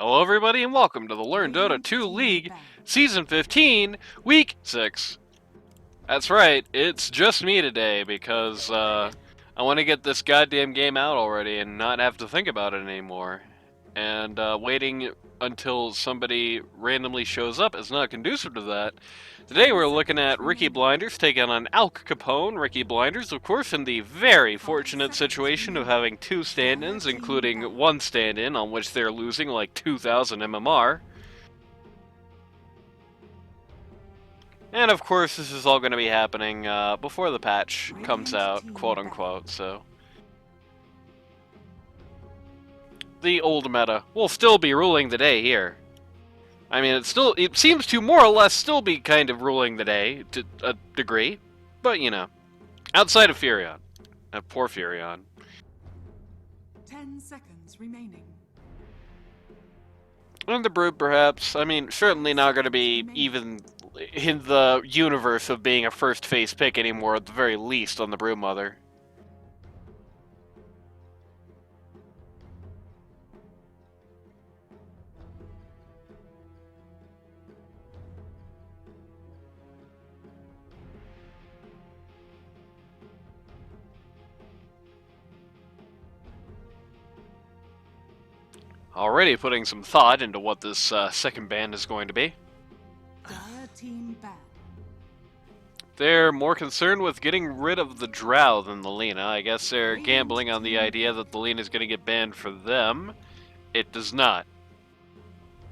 Hello everybody and welcome to the Learn Dota 2 League Season 15, Week 6. That's right, it's just me today because I want to get this goddamn game out already and not have to think about it anymore. And waiting until somebody randomly shows up is not conducive to that. Today we're looking at Riki Blinders taking on Alch Capone. Riki Blinders, of course, in the very fortunate situation of having two stand-ins, including one stand-in on which they're losing like 2,000 MMR. And of course, this is all going to be happening before the patch comes out, quote-unquote, so... The old meta will still be ruling the day here. I mean, it seems to more or less still be kind of ruling the day, to a degree. But, you know, outside of Furion. Poor Furion. 10 seconds remaining. And the Brood, perhaps. I mean, certainly not going to be even in the universe of being a first phase pick anymore, at the very least, on the Broodmother. Already putting some thought into what this second band is going to be. They're more concerned with getting rid of the Drow than the Lina. I guess they're gambling on the idea that the Lina is going to get banned for them. It does not.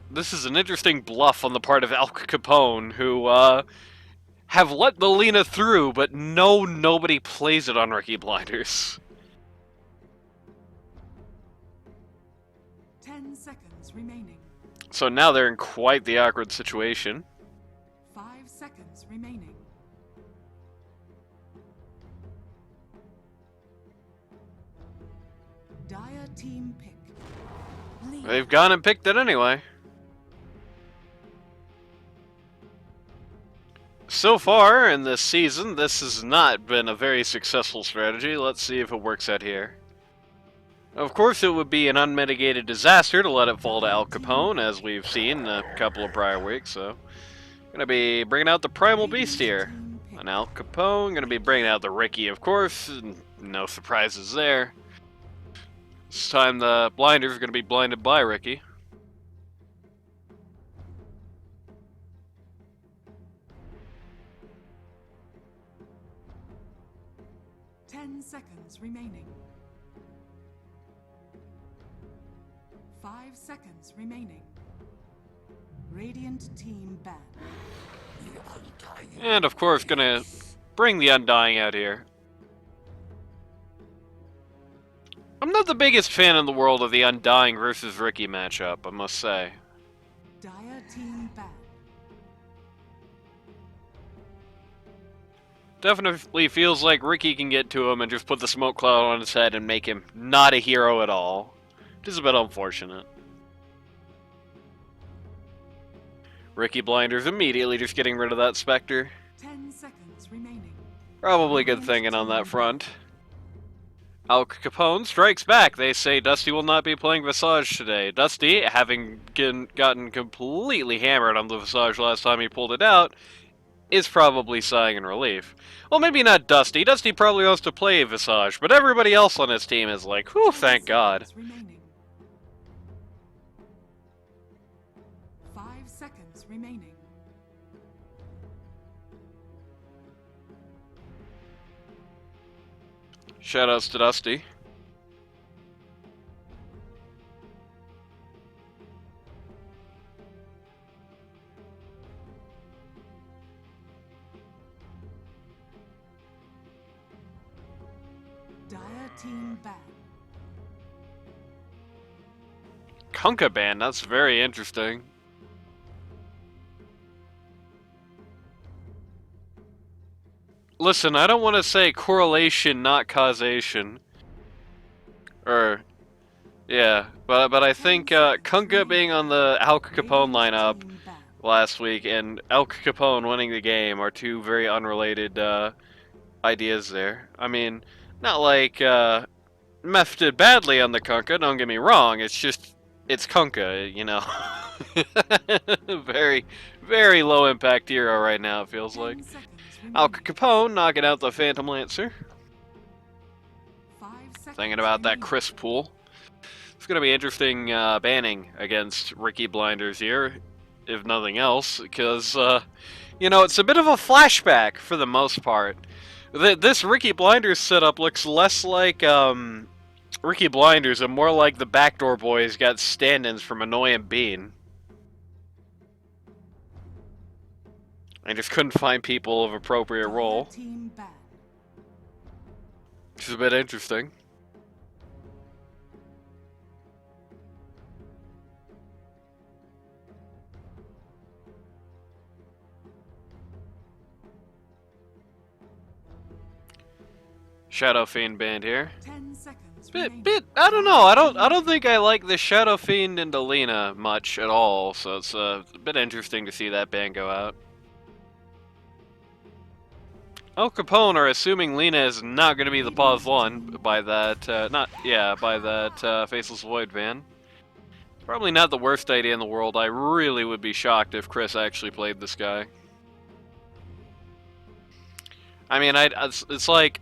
This is an interesting bluff on the part of Alch Capone, who have let the Lina through, but nobody plays it on Riki Blinders. 10 seconds remaining. So now they're in quite the awkward situation. 5 seconds remaining. Dire team pick. They've gone and picked it anyway. So far in this season, this has not been a very successful strategy. Let's see if it works out here. Of course, it would be an unmitigated disaster to let it fall to Alch Capone, as we've seen a couple of prior weeks, so... Gonna be bringing out the Primal Beast here. And Alch Capone, gonna be bringing out the Riki, of course. No surprises there. This time the Blinders are gonna be blinded by Riki. Seconds remaining. 5 seconds remaining. Radiant team ban. And of course, gonna bring the Undying out here. I'm not the biggest fan in the world of the Undying versus Riki matchup, I must say. Dire team ban. Definitely feels like Riki can get to him and just put the smoke cloud on his head and make him not a hero at all. Which is a bit unfortunate. Riki Blinders immediately just getting rid of that Spectre. 10 seconds remaining. Probably good thinking on that front. Alch Capone strikes back. They say Dusty will not be playing Visage today. Dusty, having gotten completely hammered on the Visage last time he pulled it out, is probably sighing in relief. Well, maybe not Dusty. Dusty probably wants to play Visage, but everybody else on his team is like, whew, thank God. 5 seconds remaining. Shoutouts to Dusty. Team ban. Kunkka ban, that's very interesting. Listen, I don't want to say correlation, not causation. Yeah, but I think Kunkka being on the Alch Capone lineup last week and Alch Capone winning the game are two very unrelated ideas there. I mean, not like Meph did badly on the Kunkka, don't get me wrong, it's just it's Kunkka, you know. Very, very low impact hero right now, it feels 10 like. seconds Alch remaining. Capone knocking out the Phantom Lancer. 5 seconds Thinking about that remaining. crisp pool. It's going to be interesting banning against Riki Blinders here, if nothing else, because, you know, it's a bit of a flashback for the most part. This Riki Blinders setup looks less like Riki Blinders and more like the Backdoor Boys got stand-ins from Annoying Bean. I just couldn't find people of appropriate Dire role, team ban. which is a bit interesting. Shadow Fiend band here. 10 seconds Bit, remaining. I don't know. I don't think I like the Shadow Fiend into Lena much at all. So it's a bit interesting to see that ban go out. Alch Capone are assuming Lena is not going to be the pause one by that, Faceless Void ban. Probably not the worst idea in the world. I really would be shocked if Chris actually played this guy. I mean, it's like,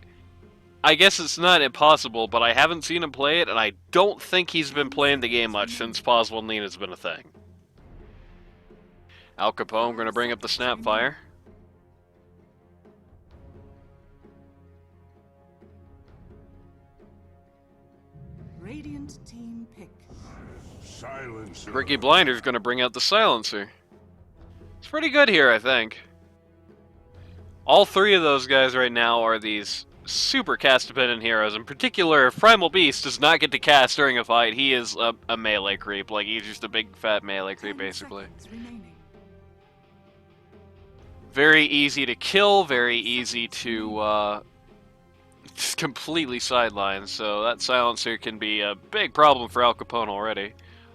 I guess it's not impossible, but I haven't seen him play it, and I don't think he's been playing the game much since Pause 1 Lena's been a thing. Alch Capone going to bring up the Snapfire. Radiant team pick. Silencer. Riki Blinders going to bring out the Silencer. It's pretty good here, I think. All three of those guys right now are these super cast-dependent heroes. In particular, if Primal Beast does not get to cast during a fight, he is a melee creep. Like, he's just a big, fat melee creep, 10 basically. seconds remaining. Very easy to kill, very easy to just completely sideline. So that Silencer can be a big problem for Alch Capone already.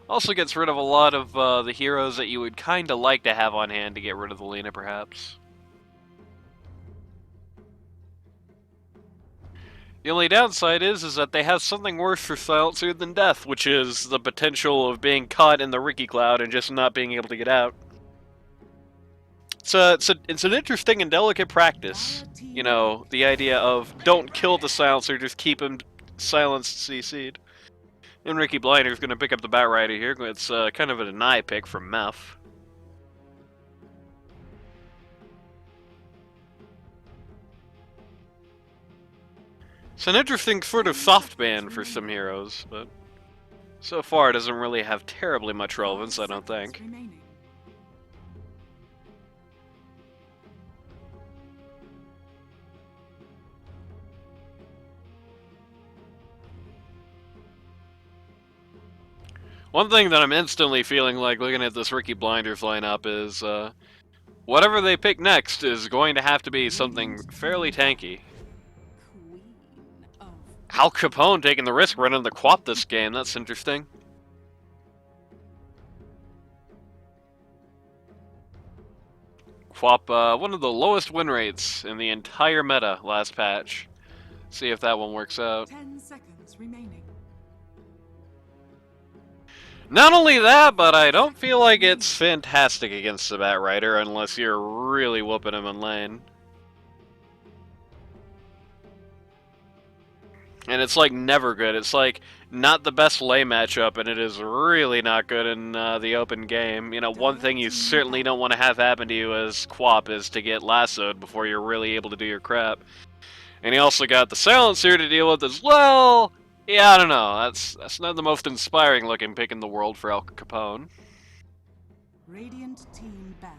Also gets rid of a lot of the heroes that you would kind of like to have on hand to get rid of the Lena, perhaps. The only downside is that they have something worse for Silencer than death, which is the potential of being caught in the Riki Cloud and just not being able to get out. It's an interesting and delicate practice. You know, the idea of don't kill the Silencer, just keep him silenced CC'd. And Riki Blinder's going to pick up the Batrider here. It's kind of a deny pick from Meph. It's an interesting sort of soft ban for some heroes, but so far it doesn't really have terribly much relevance, I don't think. Remaining. One thing that I'm instantly feeling like looking at this Riki Blinders lineup is whatever they pick next is going to have to be something fairly tanky. Queen of Alch Capone taking the risk running the Quap this game, that's interesting. Quap, one of the lowest win rates in the entire meta last patch. See if that one works out. 10 seconds remaining. Not only that, but I don't feel like it's fantastic against the Batrider unless you're really whooping him in lane. And it's like never good. It's like not the best lane matchup, and it is really not good in the open game. You know, one thing you certainly don't want to have happen to you as Quap is to get lassoed before you're really able to do your crap. And you also got the Silencer to deal with as well. Yeah, I don't know. That's not the most inspiring looking pick in the world for Alch Capone. Radiant team ban.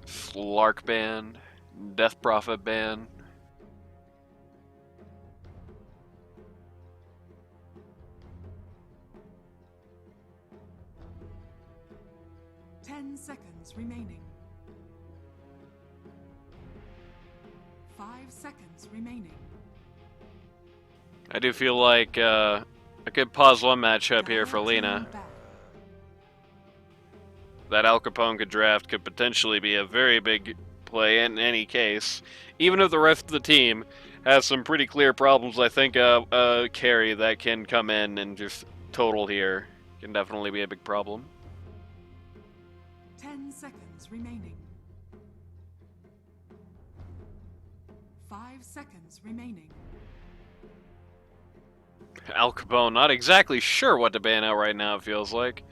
Slark ban, Death Prophet ban. Ten seconds remaining. 5 seconds remaining. I do feel like a good pause one matchup here for Lena. That Alch Capone could draft could potentially be a very big play in any case. Even if the rest of the team has some pretty clear problems. I think a carry that can come in and just total here can definitely be a big problem. 10 seconds remaining. 5 seconds remaining. Alch Capone, not exactly sure what to ban out right now, it feels like.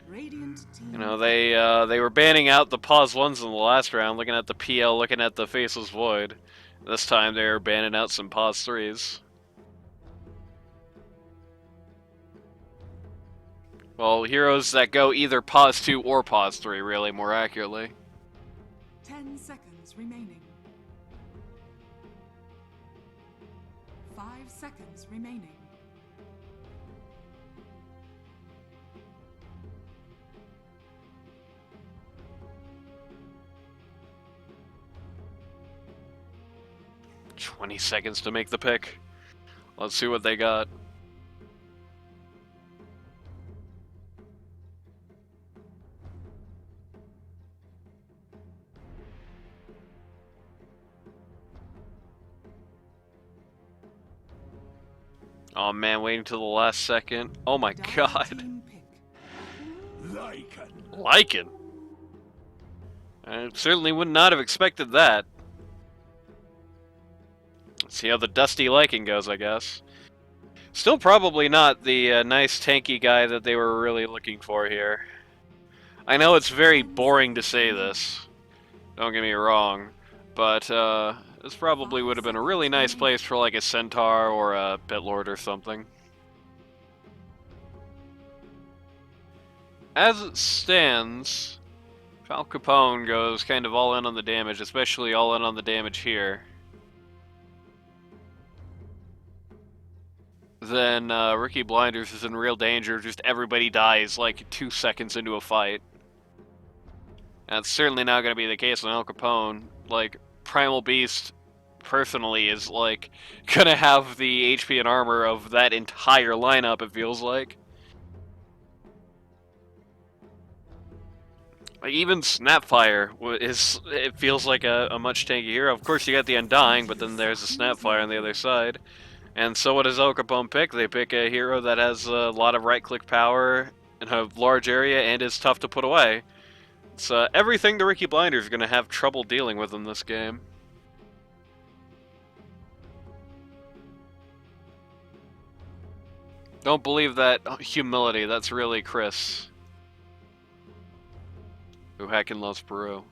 Radiant team. You know, they were banning out the pause ones in the last round, looking at the PL, looking at the Faceless Void. This time they're banning out some pause 3s. Well, heroes that go either pause 2 or pause 3, really, more accurately. 10 seconds remaining. 5 seconds remaining. "20 seconds to make the pick. Let's see what they got." Oh man, waiting till the last second. Oh my god. Team pick. Lycan. I certainly would not have expected that. Let's see how the Dusty Lycan goes, I guess. Still probably not the nice tanky guy that they were really looking for here. I know it's very boring to say this, don't get me wrong, but this probably would have been a really nice place for like a Centaur or a Bitlord or something. As it stands, Alch Capone goes kind of all in on the damage, especially all in on the damage here. Then Riki Blinders is in real danger, just everybody dies like 2 seconds into a fight. That's certainly not going to be the case on Alch Capone. Like, Primal Beast, personally, is like going to have the HP and armor of that entire lineup, it feels like. Like, even Snapfire it feels like a much tanky hero. Of course, you got the Undying, but then there's a Snapfire on the other side. And so what does Alch Capone pick? They pick a hero that has a lot of right-click power in a large area and is tough to put away. It's everything the Riki Blinders is going to have trouble dealing with in this game. Don't believe that humility, that's really Chris, who heckin' loves Peru.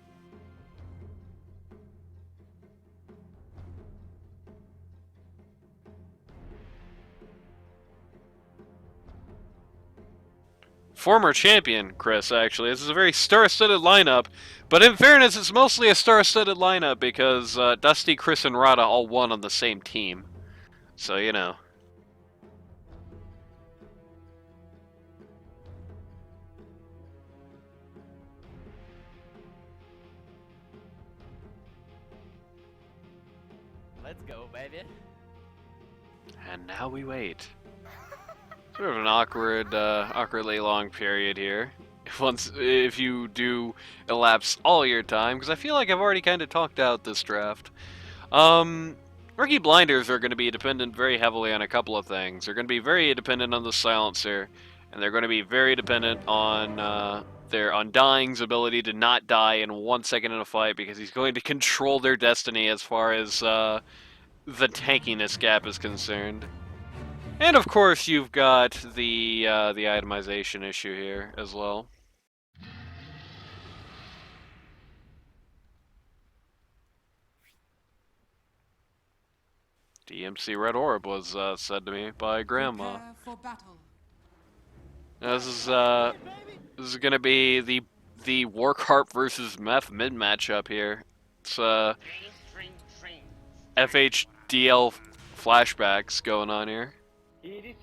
Former champion, Chris, actually. This is a very star-studded lineup, but in fairness, it's mostly a star-studded lineup because Dusty, Chris, and Rada all won on the same team. So, you know. Let's go, baby. And now we wait. Sort of an awkwardly long period here. If you do elapse all your time, because I feel like I've already kind of talked out this draft. Riki Blinders are going to be dependent very heavily on a couple of things. They're going to be very dependent on the Silencer, and they're going to be very dependent on their Undying's ability to not die in 1 second in a fight, because he's going to control their destiny as far as the tankiness gap is concerned. And of course, you've got the itemization issue here as well. DMC Red Orb was said to me by Grandma. Prepare for battle. Now, this is gonna be the Warcarp versus Meth mid matchup here. It's FHDL flashbacks going on here. Okay,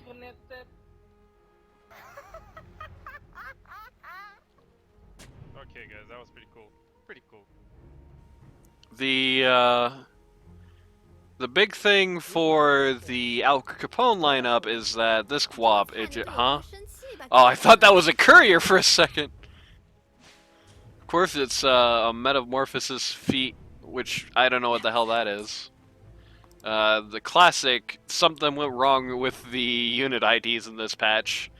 guys, that was pretty cool. Pretty cool. The big thing for the Alch Capone lineup is that this Quap, huh? Oh, I thought that was a courier for a second. Of course, it's a Metamorphosis feat, which I don't know what the hell that is. The classic something went wrong with the unit IDs in this patch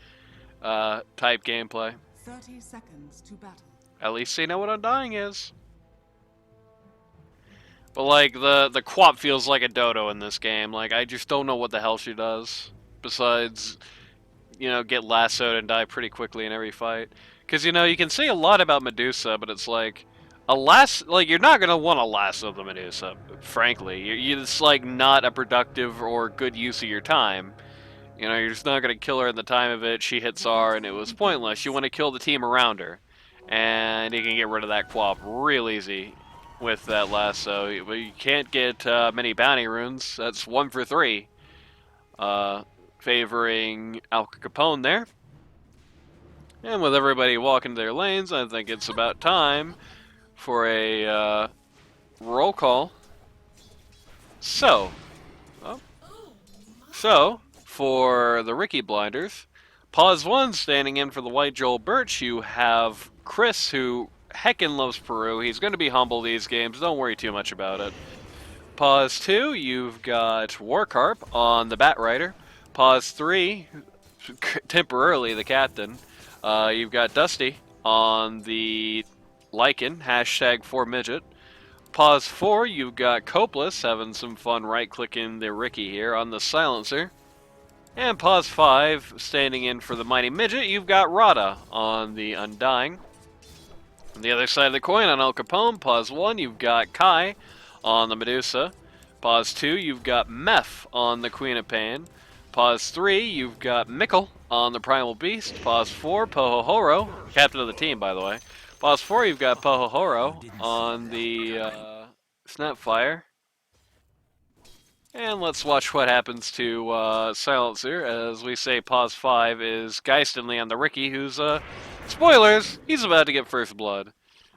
type gameplay. 30 seconds to battle. At least they know what Undying is. But like the Quap feels like a dodo in this game. Like I just don't know what the hell she does. Besides, get lassoed and die pretty quickly in every fight. Because you can say a lot about Medusa, but it's like you're not gonna want to lasso the Medusa. Frankly, it's like not a productive or good use of your time. You're just not gonna kill her in the time of it. She hits R, and it was pointless. You want to kill the team around her, and you can get rid of that Quap real easy with that lasso. But you can't get many bounty runes. That's 1 for 3. Favoring Alch Capone there. And with everybody walking their lanes, I think it's about time for a roll call. So, for the Riki Blinders, pause 1 standing in for the White Joel Birch. You have Chris, who heckin' loves Peru. He's going to be humble these games. Don't worry too much about it. Pause 2, you've got Warcarp on the Bat Rider. Pause 3, temporarily the captain. You've got Dusty on the Lycan, hashtag 4midget. Pause 4, you've got Copeless having some fun right-clicking the Riki here on the Silencer. And pause 5, standing in for the Mighty Midget, you've got Rada on the Undying. On the other side of the coin, on Alch Capone, pause 1, you've got Kai on the Medusa. Pause 2, you've got Meph on the Queen of Pain. Pause 3, you've got Mickle on the Primal Beast. Pause 4, Pohohoro, captain of the team, by the way. Pause 4, you've got Pohohoro on the Snapfire. And let's watch what happens to Silencer. As we say, pause 5 is Geistinly on the Riki, who's, spoilers, he's about to get first blood.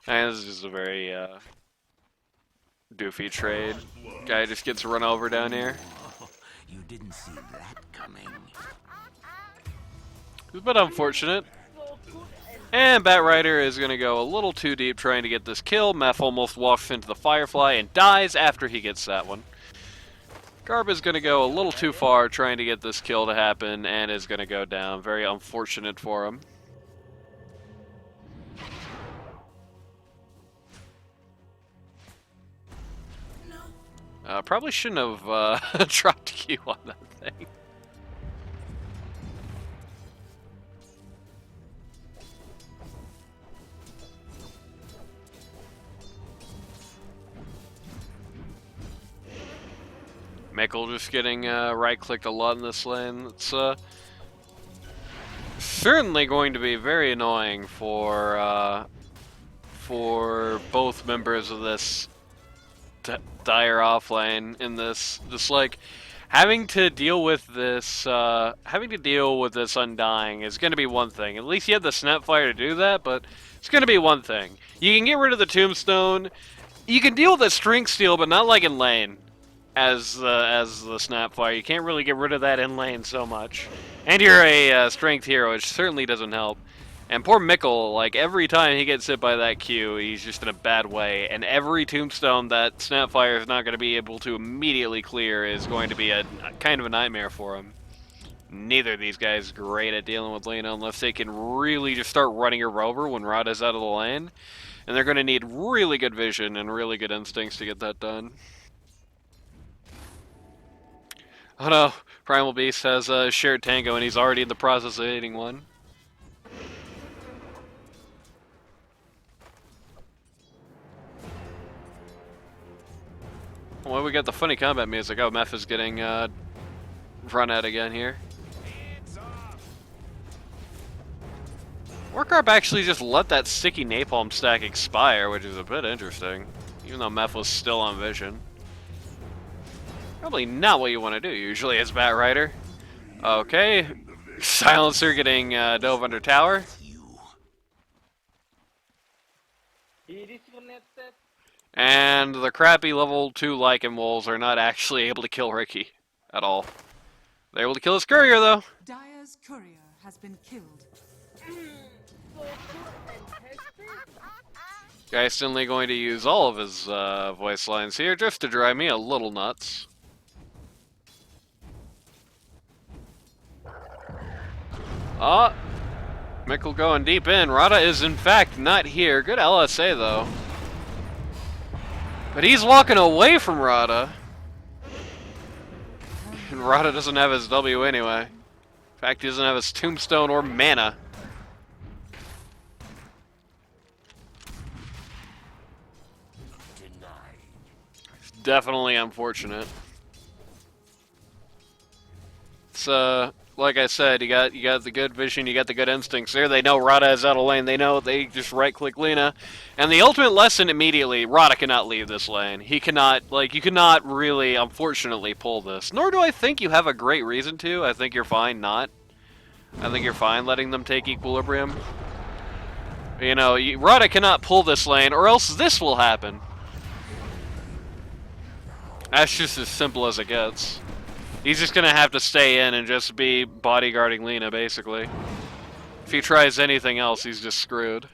And this is a very, doofy trade. Guy just gets run over down here. You didn't see that coming. It's a bit unfortunate. And Bat Rider is going to go a little too deep trying to get this kill. Meph almost walks into the Firefly and dies after he gets that one. Garb is going to go a little too far trying to get this kill to happen and is going to go down. Very unfortunate for him. Probably shouldn't have dropped Q on that thing. Mickle just getting right-clicked a lot in this lane. It's certainly going to be very annoying for both members of this dire offlane in this. Just like having to deal with this Undying is going to be one thing. At least you have the Snapfire to do that, but it's going to be one thing. You can get rid of the Tombstone. You can deal with the Strength Steal, but not like in lane. As the Snapfire, you can't really get rid of that in lane so much. And you're a strength hero, which certainly doesn't help. And poor Mickle, like every time he gets hit by that Q, he's just in a bad way. And every tombstone that Snapfire is not going to be able to immediately clear is going to be a kind of a nightmare for him. Neither of these guys are great at dealing with Lena unless they can really just start running her over when Rada's out of the lane. And they're going to need really good vision and really good instincts to get that done. Oh no, Primal Beast has a shared tango and he's already in the process of hitting one. Well, we got the funny combat music. Oh, Meph is getting run at again here. Warcarp actually just let that sticky napalm stack expire, which is a bit interesting. Even though Meph was still on vision. Probably not what you want to do usually as Bat Rider. Okay, Silencer getting dove under tower. And the crappy level 2 Lycan Wolves are not actually able to kill Riki at all. They're able to kill his courier though. Dire's courier has been killed. Guy's suddenly going to use all of his voice lines here just to drive me a little nuts. Ah, Mickle going deep in. Rada is in fact not here. Good LSA though. But he's walking away from Rada. And Rada doesn't have his W anyway. In fact, he doesn't have his tombstone or mana. It's definitely unfortunate. It's like I said, you got the good vision, you got the good instincts there. They know Rada is out of lane. They know they just right-click Lina. And the ultimate lesson immediately, Rada cannot leave this lane. He cannot, like, you cannot really, unfortunately, pull this. Nor do I think you have a great reason to. I think you're fine not. I think you're fine letting them take equilibrium. You know, Rada cannot pull this lane, or else this will happen. That's just as simple as it gets. He's just gonna have to stay in and just be bodyguarding Lina, basically. If he tries anything else, he's just screwed.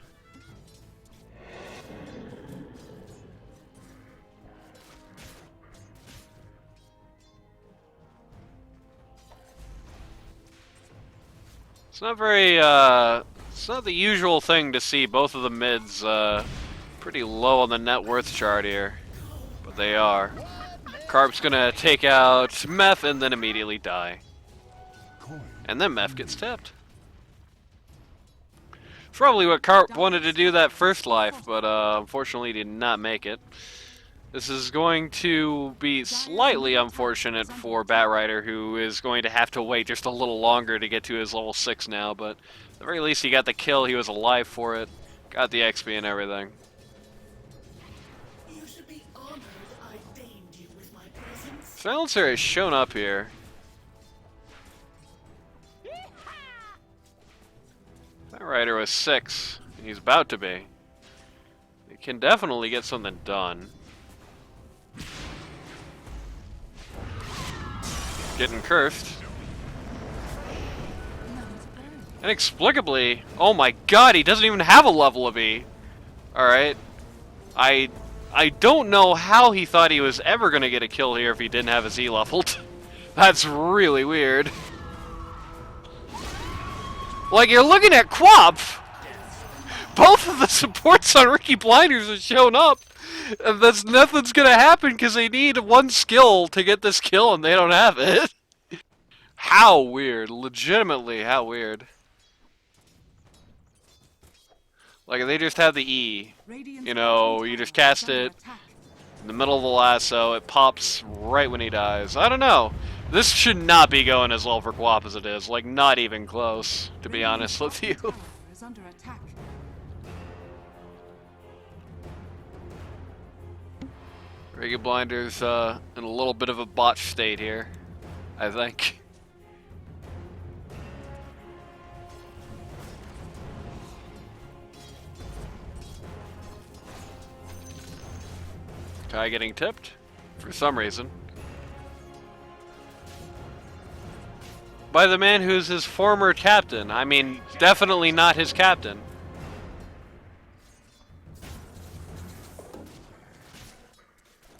It's not very, it's not the usual thing to see both of the mids, pretty low on the net worth chart here. But they are. Carp's gonna take out Meth and then immediately die. And then Meth gets tipped. It's probably what Carp wanted to do that first life, but unfortunately did not make it. This is going to be slightly unfortunate for Batrider, who is going to have to wait just a little longer to get to his level 6 now, but at the very least he got the kill, he was alive for it, got the XP and everything. Silencer has shown up here. That rider was 6. He's about to be. He can definitely get something done. Getting cursed. Inexplicably, oh my god, he doesn't even have a level of E. Alright. I don't know how he thought he was ever going to get a kill here if he didn't have his E leveled. That's really weird. Like, you're looking at Quap! Both of the supports on Riki Blinders have shown up! And that's nothing's going to happen because they need one skill to get this kill and they don't have it. How weird. Legitimately, how weird. Like, they just have the E. You know, you just cast it in the middle of the lasso, it pops right when he dies. I don't know. This should not be going as well for Quap as it is. Like, not even close, to be honest with you. Riki Blinders in a little bit of a botch state here, I think. Kai getting tipped for some reason. By the man who's his former captain. I mean, definitely not his captain.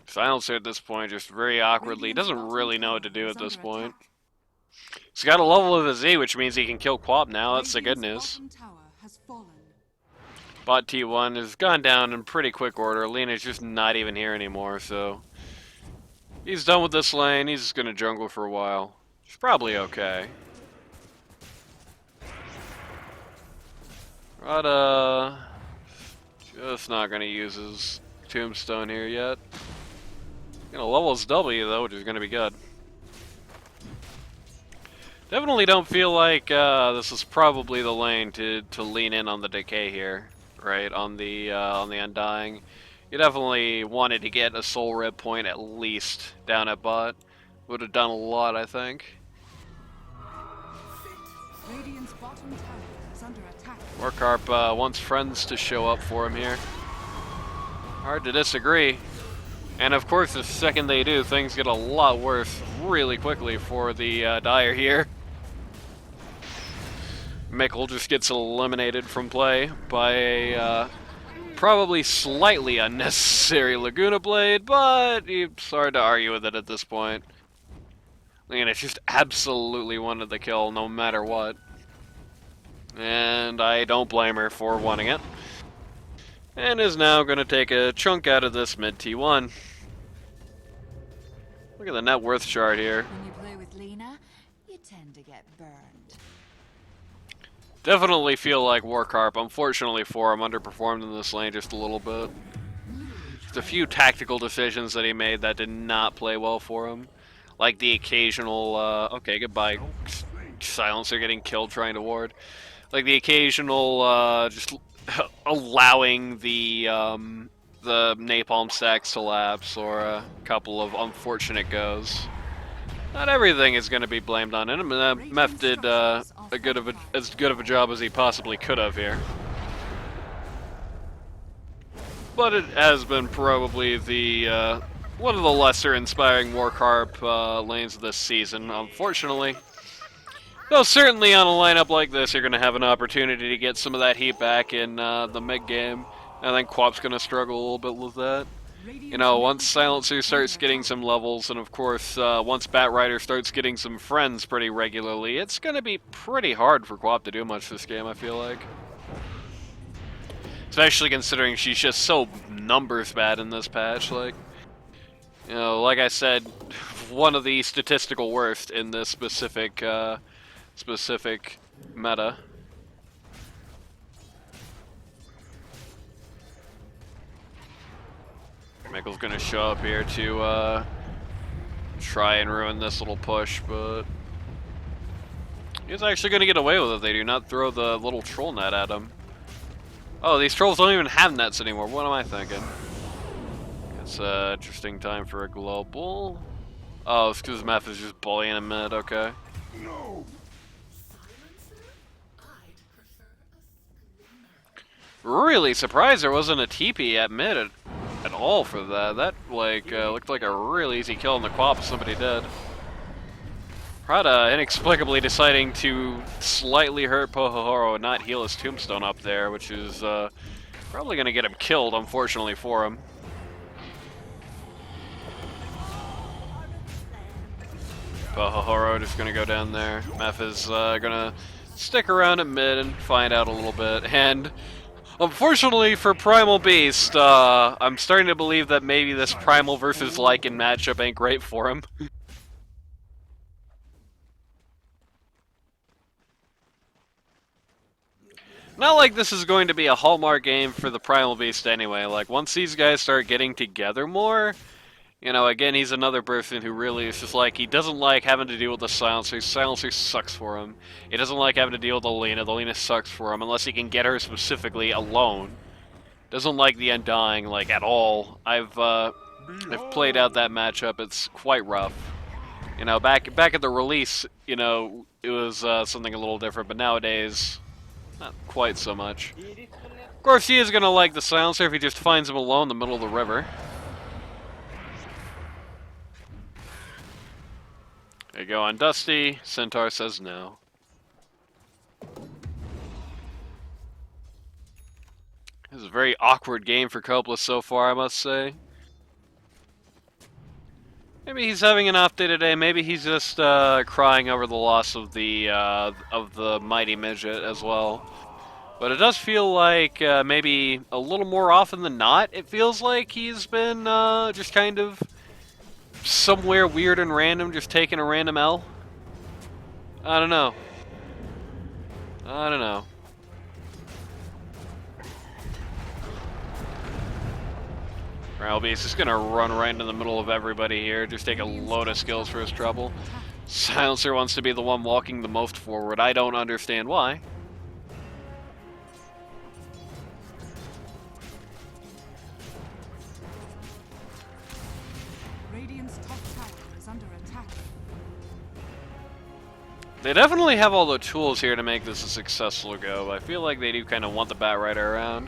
Silencer at this point just very awkwardly doesn't really know what to do at this point. He's got a level of his E, which means he can kill Quap now. That's the good news. Bot T1 has gone down in pretty quick order. Lina's just not even here anymore, so he's done with this lane. He's just gonna jungle for a while. It's probably okay. But just not gonna use his tombstone here yet. Gonna level his W though, which is gonna be good. Definitely don't feel like this is probably the lane to lean in on the decay here. Right, on the Undying. You definitely wanted to get a Soul Rib point at least down at bot. Would have done a lot, I think. Warcarp wants friends to show up for him here. Hard to disagree. And of course, the second they do, things get a lot worse really quickly for the Dire here. Mickle just gets eliminated from play by a probably slightly unnecessary Laguna Blade, but it's hard to argue with it at this point. Lina just absolutely wanted the kill no matter what. And I don't blame her for wanting it. And is now going to take a chunk out of this mid T1. Look at the net worth chart here. When you play with Lena, you tend to get burned. Definitely feel like Warcarp, unfortunately for him, underperformed in this lane just a little bit. Just a few tactical decisions that he made that did not play well for him. Like the occasional, okay, goodbye, Silencer getting killed trying to ward. Like the occasional, just allowing the napalm stacks to lapse, or a couple of unfortunate goes. Not everything is going to be blamed on him, and Meph did as good of a job as he possibly could have here. But it has been probably the one of the lesser inspiring Warcarp lanes of this season, unfortunately. Though certainly on a lineup like this, you're going to have an opportunity to get some of that heat back in the mid game. I think Quap's going to struggle a little bit with that. You know, once Silencer starts getting some levels, and of course, once Batrider starts getting some friends pretty regularly, it's going to be pretty hard for Quap to do much this game, I feel like. Especially considering she's just so numbers bad in this patch, like... You know, like I said, one of the statistical worst in this specific meta. Mickle's gonna show up here to try and ruin this little push, but he's actually gonna get away with it. They do not throw the little troll net at him. Oh, these trolls don't even have nets anymore. What am I thinking? It's an interesting time for a global. Oh, it's because Meph is just bullying him mid, okay. No. Really surprised there wasn't a TP at mid at all for that. That like looked like a really easy kill on the Quap if somebody did. Prada inexplicably deciding to slightly hurt Pohohoro and not heal his tombstone up there, which is probably going to get him killed, unfortunately for him. Pohohoro just going to go down there. Meph is going to stick around at mid and find out a little bit. And unfortunately for Primal Beast, I'm starting to believe that maybe this Primal versus Lycan matchup ain't great for him. Not like this is going to be a hallmark game for the Primal Beast anyway. Like, once these guys start getting together more, you know, again, he's another person who really is just like, he doesn't like having to deal with the Silencer. Silencer sucks for him. He doesn't like having to deal with the Lena. The Lena sucks for him, unless he can get her specifically alone. Doesn't like the Undying, like, at all. I've played out that matchup. It's quite rough. You know, back at the release, you know, it was something a little different, but nowadays, not quite so much. Of course, he is going to like the Silencer if he just finds him alone in the middle of the river. There you go on Dusty. Centaur says no. This is a very awkward game for Copeless so far, I must say. Maybe he's having an off day today. Maybe he's just crying over the loss of the mighty midget as well. But it does feel like maybe a little more often than not, it feels like he's been just kind of somewhere weird and random, just taking a random L. I don't know. I don't know. Ralby's just gonna run right into the middle of everybody here, just take a load of skills for his trouble. Silencer wants to be the one walking the most forward. I don't understand why. Radiant's top tower is under attack. They definitely have all the tools here to make this a successful go, but I feel like they do kind of want the Batrider around.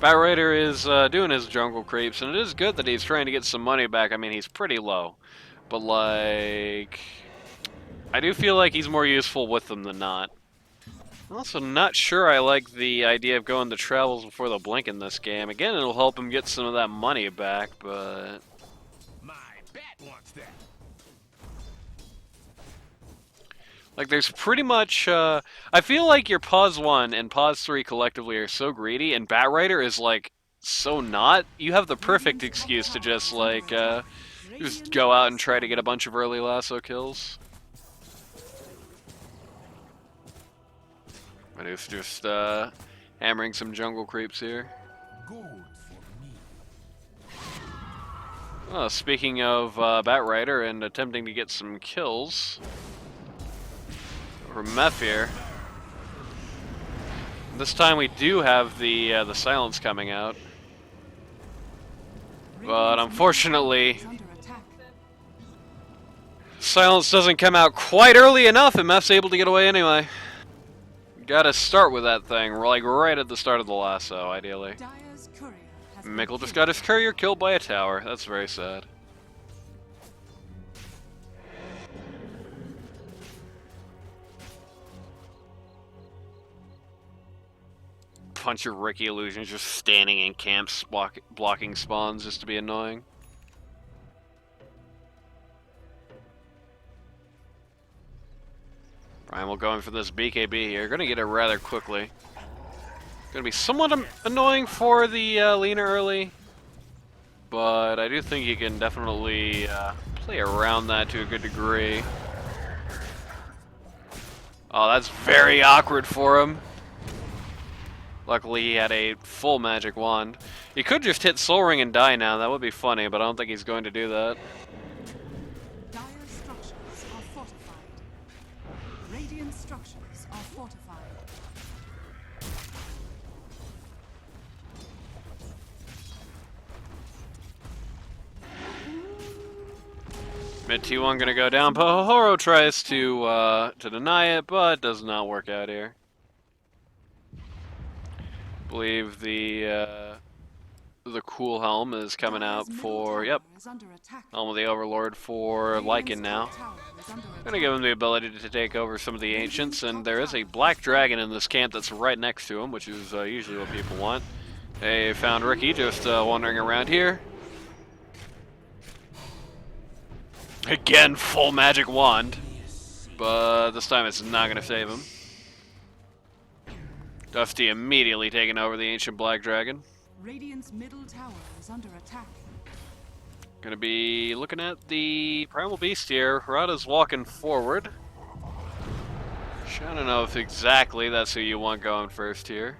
Batrider is doing his jungle creeps, and it is good that he's trying to get some money back. I mean, he's pretty low. But, like, I do feel like he's more useful with them than not. I'm also not sure I like the idea of going to travels before the blink in this game. Again, it'll help him get some of that money back, but... My bat wants that. Like, there's pretty much, I feel like your pause 1 and pause 3 collectively are so greedy, and Bat Rider is, like, so not. You have the perfect excuse to just, like, just go out and try to get a bunch of early lasso kills. But it's just, hammering some jungle creeps here. Gold for me. Oh, speaking of Bat Rider and attempting to get some kills, from Meph here. This time we do have the silence coming out, but unfortunately, silence doesn't come out quite early enough, and Meph's able to get away anyway. Gotta start with that thing, like right at the start of the lasso, ideally. Mickle just got his courier killed by a tower. That's very sad. Bunch of Riki illusions just standing in camps, blocking spawns just to be annoying. Primal going for this BKB here. Gonna get it rather quickly. Gonna be somewhat annoying for the Lina early, but I do think you can definitely play around that to a good degree. Oh, that's very awkward for him. Luckily, he had a full magic wand. He could just hit Soul Ring and die now. That would be funny, but I don't think he's going to do that. Dire structures are fortified. Radiant structures are fortified. Mid T1 gonna go down. Pohoro tries to deny it, but does not work out here. Believe the cool helm is coming out for, yep, Helm of the Overlord for Lycan now. Gonna give him the ability to take over some of the ancients, and there is a black dragon in this camp that's right next to him, which is usually what people want. They found Riki just wandering around here. Again, full magic wand, but this time it's not gonna save him. Dusty immediately taking over the ancient black dragon. Radiant's middle tower is under attack. Gonna be looking at the primal beast here. Rada's walking forward. I don't know if exactly that's who you want going first here.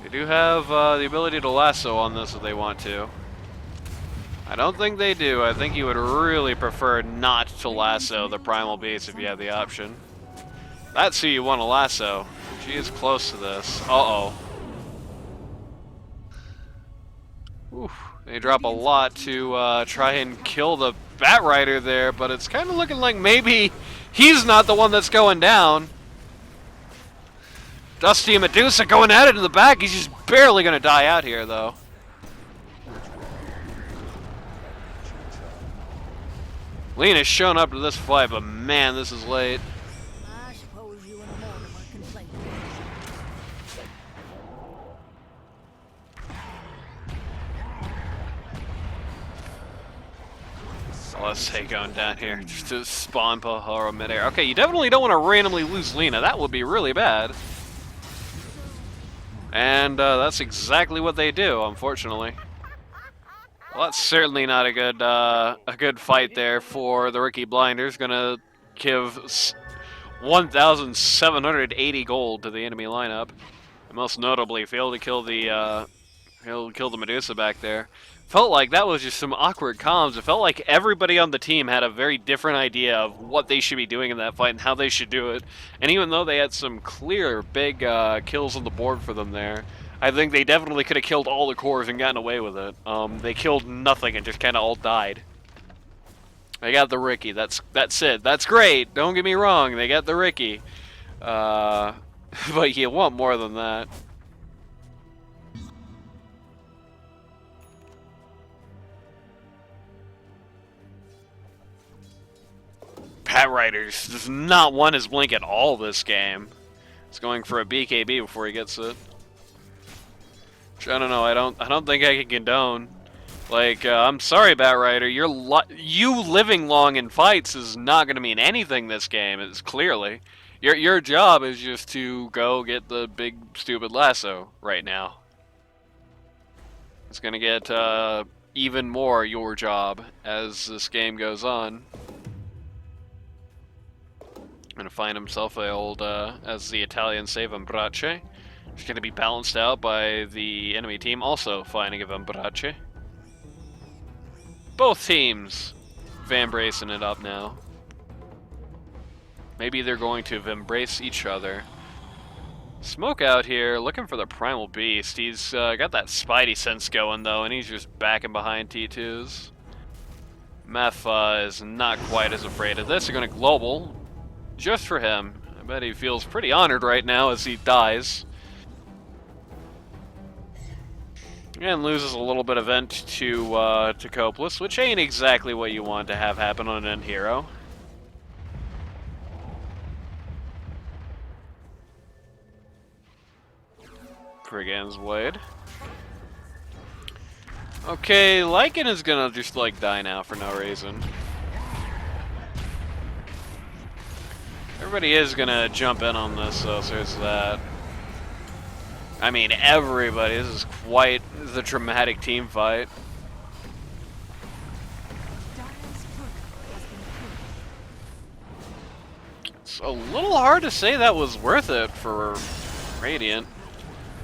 They do have the ability to lasso on this if they want to. I don't think they do. I think you would really prefer not to lasso the primal beast if you have the option. That's who you want to lasso. She is close to this. Uh-oh. Oof. They drop a lot to try and kill the Bat Rider there, but it's kind of looking like maybe he's not the one that's going down. Dusty and Medusa going at it in the back. He's just barely going to die out here, though. Lena's shown up to this fight, but man, this is late. I suppose you and Mortimer can play. So let's take going down here. Just to spawn Pohoro midair. Okay, you definitely don't want to randomly lose Lina. That would be really bad. And that's exactly what they do, unfortunately. Well, that's certainly not a good fight there for the Riki Blinders. Gonna give 1,780 gold to the enemy lineup. And most notably, failed to kill the Medusa back there. Felt like that was just some awkward comms. It felt like everybody on the team had a very different idea of what they should be doing in that fight and how they should do it. And even though they had some clear big kills on the board for them there, I think they definitely could have killed all the cores and gotten away with it. They killed nothing and just kind of all died. They got the Riki. That's it. That's great. Don't get me wrong. They got the Riki. But you want more than that. Bat Riders does not want his blink at all this game. He's going for a BKB before he gets it. Which I don't know. I don't think I can condone. Like, I'm sorry, Batrider, you living long in fights is not going to mean anything this game, it's clearly. Your job is just to go get the big, stupid lasso right now. It's going to get even more your job as this game goes on. Going to find himself a old, as the Italians say, Vambrace. It's going to be balanced out by the enemy team also finding a Vambrace. Both teams Vambracing it up now. Maybe they're going to Vambrace each other. Smoke out here, looking for the Primal Beast. He's got that Spidey sense going, though, and he's just backing behind T2s. Meph is not quite as afraid of this. They're going to global just for him. I bet he feels pretty honored right now as he dies. And loses a little bit of vent to Copeless, which ain't exactly what you want to have happen on an end hero. Brigand's Blade. Okay, Lycan is gonna just like die now for no reason. Everybody is gonna jump in on this, so there's that. I mean, everybody. This is quite the dramatic team fight. It's a little hard to say that was worth it for Radiant.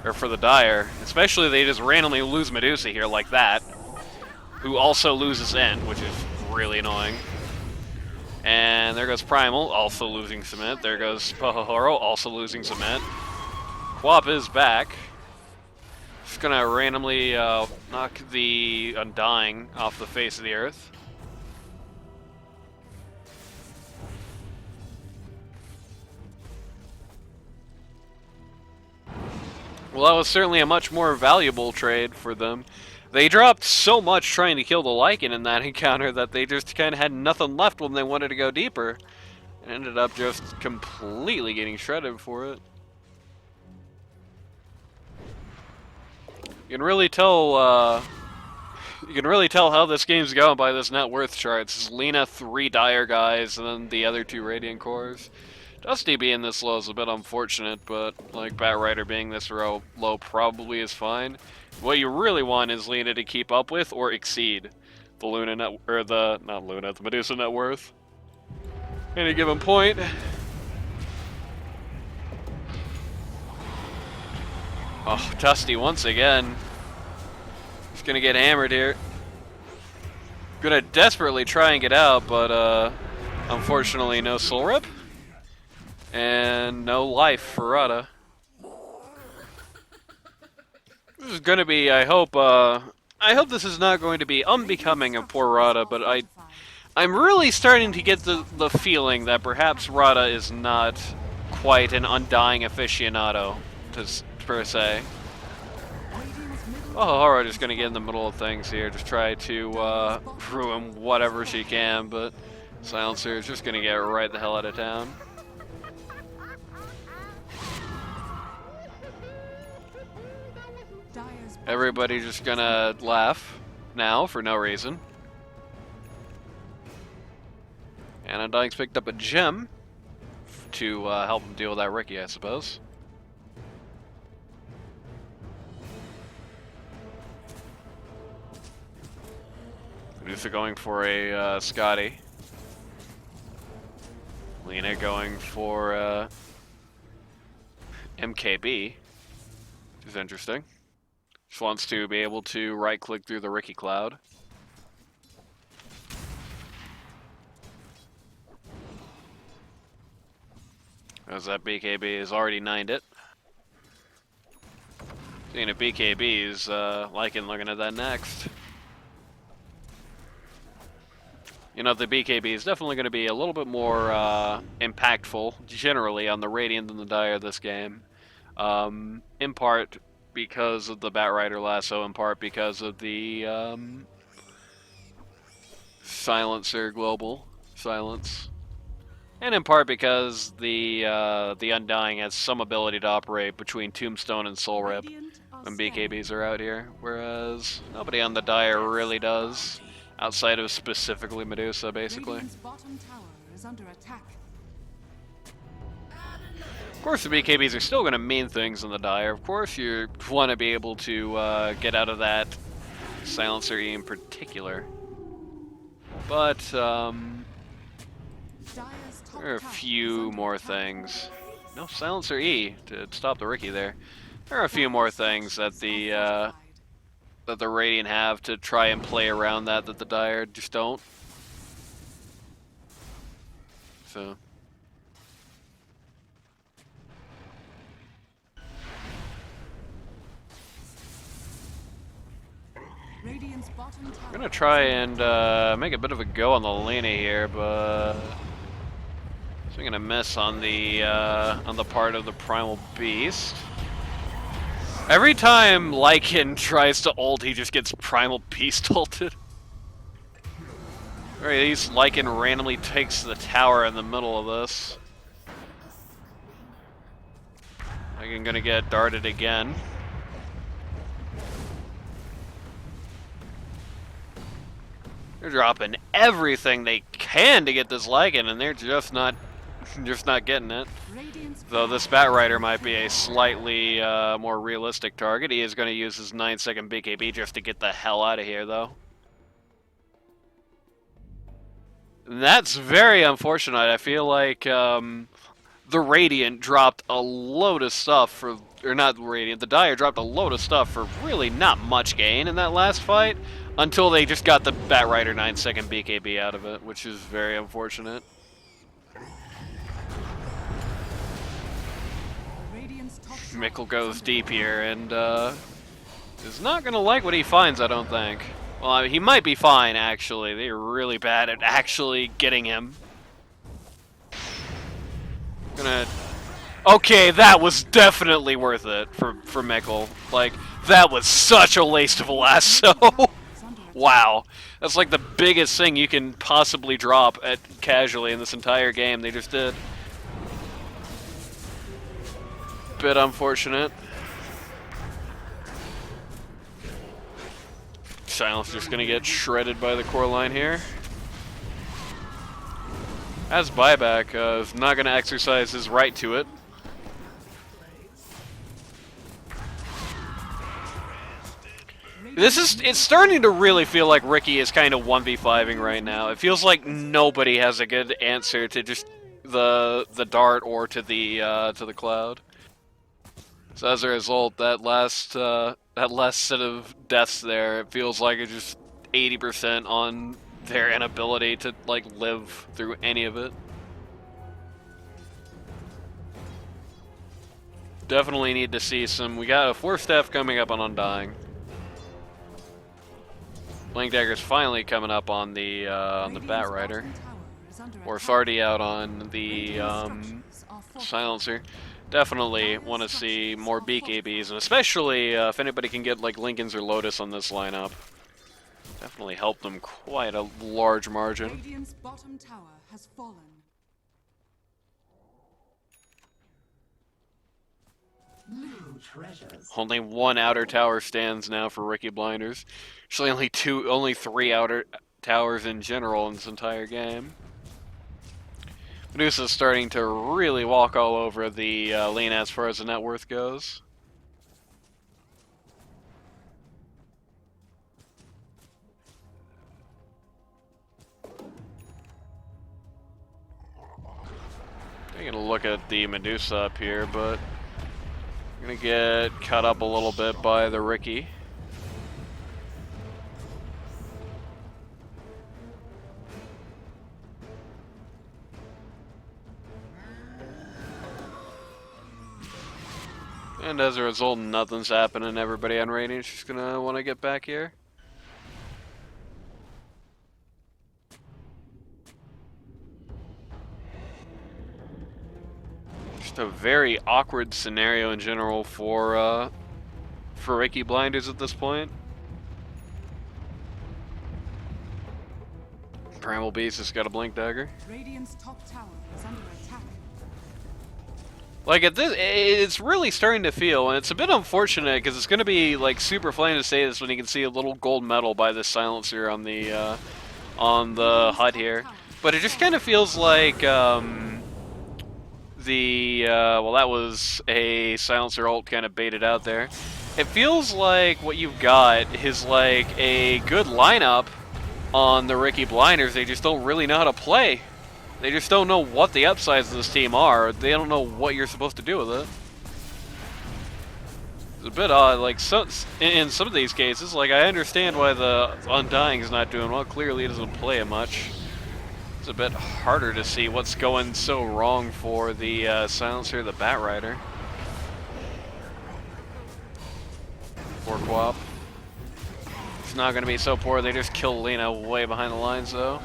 Or for the Dire. Especially they just randomly lose Medusa here like that. Who also loses End, which is really annoying. And there goes Primal, also losing Cement. There goes Pohoro, also losing Cement. Quap is back. Just gonna randomly knock the Undying off the face of the earth. Well, that was certainly a much more valuable trade for them. They dropped so much trying to kill the Lycan in that encounter that they just kind of had nothing left when they wanted to go deeper. And ended up just completely getting shredded for it. You can really tell how this game's going by this net worth chart. It's Lina, 3 Dire guys, and then the other 2 Radiant cores. Dusty being this low is a bit unfortunate, but like Batrider being this low probably is fine. What you really want is Lina to keep up with or exceed the Luna net, or the Medusa net worth. Any given point. Oh, Dusty once again. He's gonna get hammered here. Gonna desperately try and get out, but unfortunately no soul rip. And no life for Rada. This is gonna be, I hope this is not going to be unbecoming of poor Rada, but I'm really starting to get the feeling that perhaps Rada is not quite an Undying aficionado, per se. Oh, Hora just gonna get in the middle of things here, just try to ruin whatever she can, but Silencer is just gonna get right the hell out of town. Everybody just gonna laugh now for no reason. And Undying's picked up a gem to help him deal with that Riki, I suppose. Medusa going for a Scotty. Lina going for MKB, which is interesting. Just wants to be able to right-click through the Riki Cloud. As that BKB has already 9'd it. Seeing if BKB is liking looking at that next. You know, the BKB is definitely going to be a little bit more impactful, generally, on the Radiant than the Dire this game. In part because of the Batrider lasso, in part because of the Silencer global silence, and in part because the Undying has some ability to operate between Tombstone and Soul Rip. when BKBs are out here, whereas nobody on the Dire really does, outside of specifically Medusa, basically. Radiant's bottom tower is under attack. Of course, the BKBs are still going to mean things in the Dire. Of course, you want to be able to get out of that Silencer E in particular. But, Dire's top there are a tower is few under more attack. things. No Silencer E to stop the Riki there. There are a few more things that the Radiant have to try and play around that the Dire just don't. So. Radiant's bottom tower I'm gonna try and make a bit of a go on the Lena here, but I'm gonna miss on the part of the Primal Beast. Every time Lycan tries to ult, he just gets Primal Beast ulted. Or at least Lycan randomly takes the tower in the middle of this. I'm gonna get darted again. They're dropping everything they can to get this Lycan, and they're just not getting it. Radiant's Though this Batrider might be a slightly more realistic target. He is going to use his 9-second BKB just to get the hell out of here, though. And that's very unfortunate. I feel like the Radiant dropped a load of stuff for... Or not the Radiant, the Dire dropped a load of stuff for really not much gain in that last fight. Until they just got the Batrider 9-second BKB out of it, which is very unfortunate. top tower Mickle is goes under deep here and is not going to like what he finds, I don't think. Well, I mean, he might be fine, actually. They're really bad at actually getting him. Okay, that was definitely worth it for Mickle. Like, that was such a waste of a lasso. Wow. That's like the biggest thing you can possibly drop at casually in this entire game. They just did. Bit unfortunate. Silence just gonna get shredded by the core line here. As buyback, is not gonna exercise his right to it. It's starting to really feel like Riki is kind of 1v5ing right now. It feels like nobody has a good answer to just the dart or to the cloud. So as a result, that last set of deaths there, it feels like it's just 80% on their inability to like live through any of it. Definitely need to see some. We got a 4-staff coming up on Undying. Blink Dagger's finally coming up on the Batrider. Or it's already out on the Silencer. Definitely want to see more BKBs, and especially if anybody can get like Lincolns or Lotus on this lineup. Definitely help them quite a large margin. Radiant's bottom tower has fallen. Only one outer tower stands now for Riki Blinders. Actually, only three outer towers in general in this entire game. Medusa's starting to really walk all over the lane as far as the net worth goes. Taking a look at the Medusa up here, but I'm gonna get cut up a little bit by the Riki. And as a result, nothing's happening. Everybody on rating is just gonna want to get back here. Just a very awkward scenario in general for Riki Blinders at this point. Primal Beast has got a Blink Dagger. Radiant's top tower is under attack. Like at this, it's really starting to feel, and it's a bit unfortunate because it's going to be like super fun to say this when you can see a little gold medal by this silencer on the HUD here. But it just kind of feels like well, that was a silencer ult kind of baited out there. It feels like what you've got is like a good lineup on the Riki Blinders. They just don't really know how to play. They just don't know what the upsides of this team are. They don't know what you're supposed to do with it. It's a bit odd. Like in some of these cases, like I understand why the Undying is not doing well. Clearly, he doesn't play it much. It's a bit harder to see what's going so wrong for the silencer, the Bat Rider. Poor Quap. It's not going to be so poor. They just kill Lena way behind the lines, though.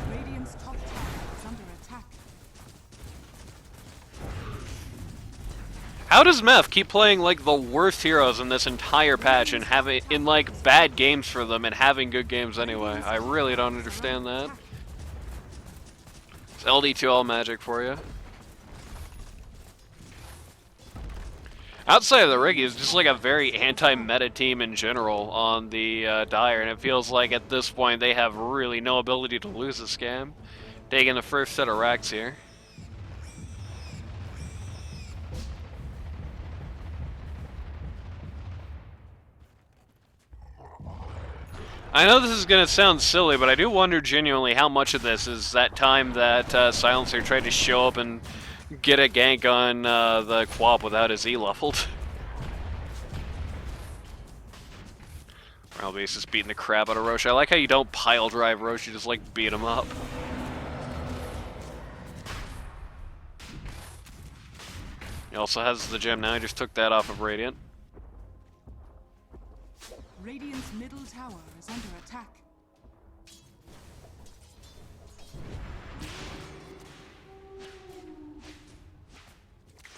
Radiant's top tower is under attack. How does Meph keep playing like the worst heroes in this entire patch and have it in like bad games for them and having good games anyway? I really don't understand that. It's LD2 all magic for you. Outside of the Riki, it's just like a very anti-meta team in general on the Dire, and it feels like at this point they have really no ability to lose a scam. Taking the first set of racks here. I know this is going to sound silly, but I do wonder genuinely how much of this is that time that Silencer tried to show up and get a gank on the Quap without his E leveled. Ralbase is beating the crap out of Roche. I like how you don't pile drive Roche, you just like beat him up. He also has the gem now, he just took that off of Radiant. Radiant's middle tower is under attack.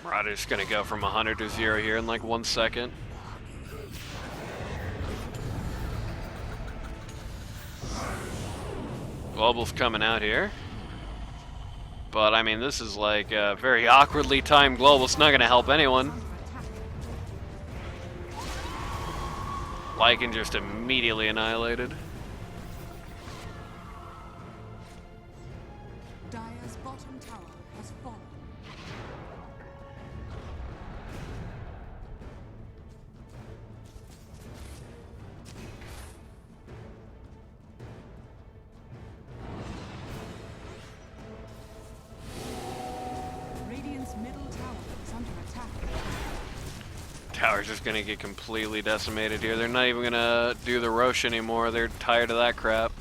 Marauder's gonna go from 100 to 0 here in like 1 second. Global's coming out here. But I mean, this is like a very awkwardly timed global. It's not gonna help anyone. Lycan just immediately annihilated. Dire's bottom tower has fallen. Radiant's middle tower is under attack. Tower's just gonna get completely decimated here. They're not even gonna do the Roche anymore. They're tired of that crap.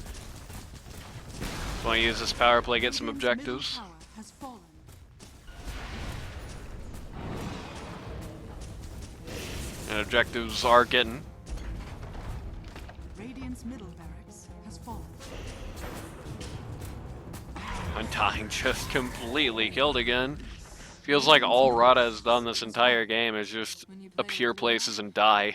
Want to use this power play, get some objectives. Middle tower has fallen. And objectives are getting. Radiant's middle barracks has fallen. Undying just completely killed again. Feels like all Rada has done this entire game is just appear places and die.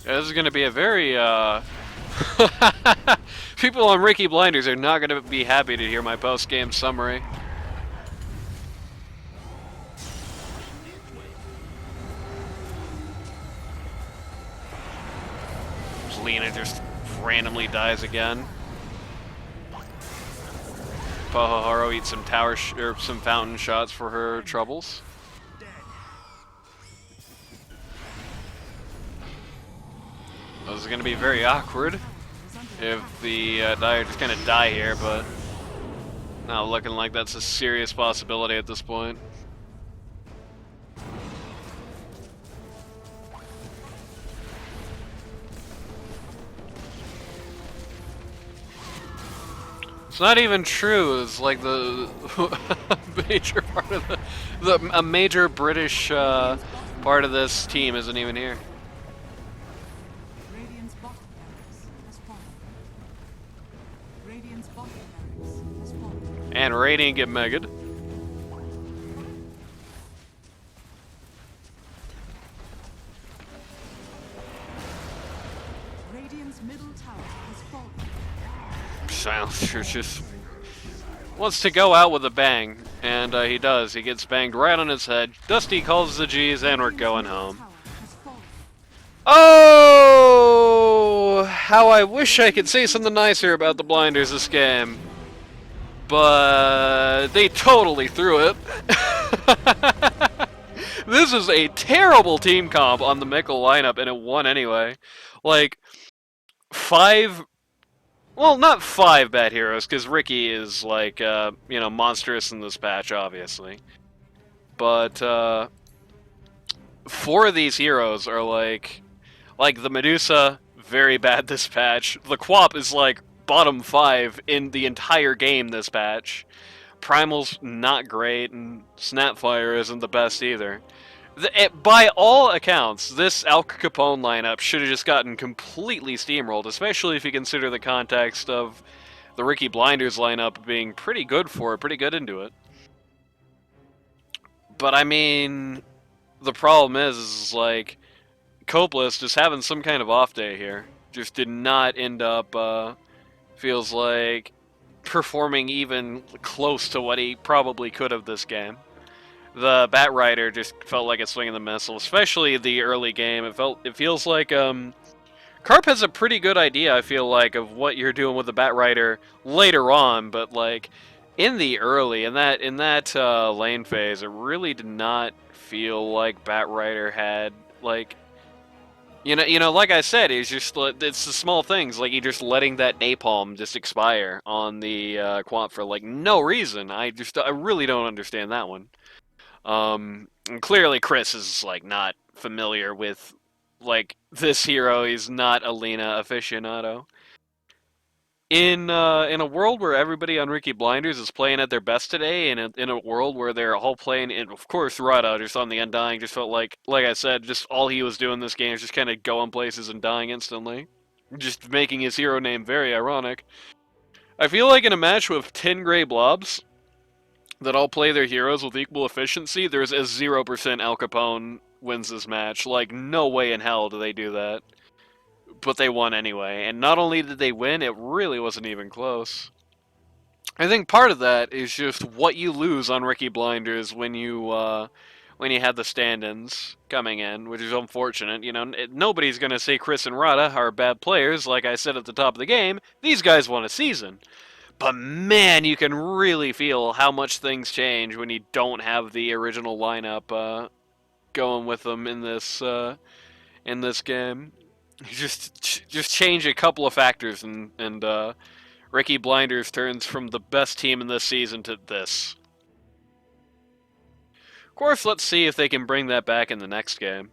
This is going to be a very, people on Riki Blinders are not going to be happy to hear my post-game summary. Lena just randomly dies again. Pohohoro eats some or some fountain shots for her troubles. This is going to be very awkward if the Dire just kind of die here, but not looking like that's a serious possibility at this point. It's not even true. It's like the major part of a major British part of this team isn't even here. Radiant's bottom barracks has fallen. Radiant's bottom barracks has fallen. And Radiant get mega'd. middle tower has fallen. Silencer just wants to go out with a bang, and he does. He gets banged right on his head. Dusty calls the G's, and we're going home. Tower has fallen. Oh, how I wish I could say something nicer about the Blinders this game. But they totally threw it. This is a terrible team comp on the Mickle lineup, and it won anyway. Like, well, not 5 bad heroes, because Riki is, like, monstrous in this patch, obviously. But, 4 of these heroes are, like the Medusa, very bad this patch. The Quap is, like, bottom 5 in the entire game this patch. Primal's not great, and Snapfire isn't the best either. By all accounts, this Alch Capone lineup should have just gotten completely steamrolled, especially if you consider the context of the Riki Blinders lineup being pretty good for it, pretty good into it. But I mean, the problem is like, Copeless just having some kind of off day here. Just did not end up, feels like, performing even close to what he probably could have this game. The Bat Rider just felt like a swing and the missile, especially the early game. It feels like Carp has a pretty good idea, I feel like, of what you're doing with the Bat Rider later on, but like in the early, in that lane phase, it really did not feel like Bat Rider had like, like I said, it's the small things, like you just letting that napalm just expire on the Quant for like no reason. I really don't understand that one. And clearly Chris is, like, not familiar with, like, this hero. He's not a Lina aficionado. In a world where everybody on Riki Blinders is playing at their best today, and in a world where they're all playing, and of course Rada just on the Undying just felt like I said, just all he was doing this game is just kind of going places and dying instantly. Just making his hero name very ironic. I feel like in a match with 10 gray blobs, that all play their heroes with equal efficiency, there's a 0% Alch Capone wins this match. Like, no way in hell do they do that. But they won anyway. And not only did they win, it really wasn't even close. I think part of that is just what you lose on Riki Blinders when you have the stand-ins coming in, which is unfortunate. Nobody's going to say Chris and Rada are bad players. Like I said at the top of the game, these guys won a season. But man, you can really feel how much things change when you don't have the original lineup going with them in this game. You just change a couple of factors, and Riki Blinders turns from the best team in this season to this. Of course, let's see if they can bring that back in the next game.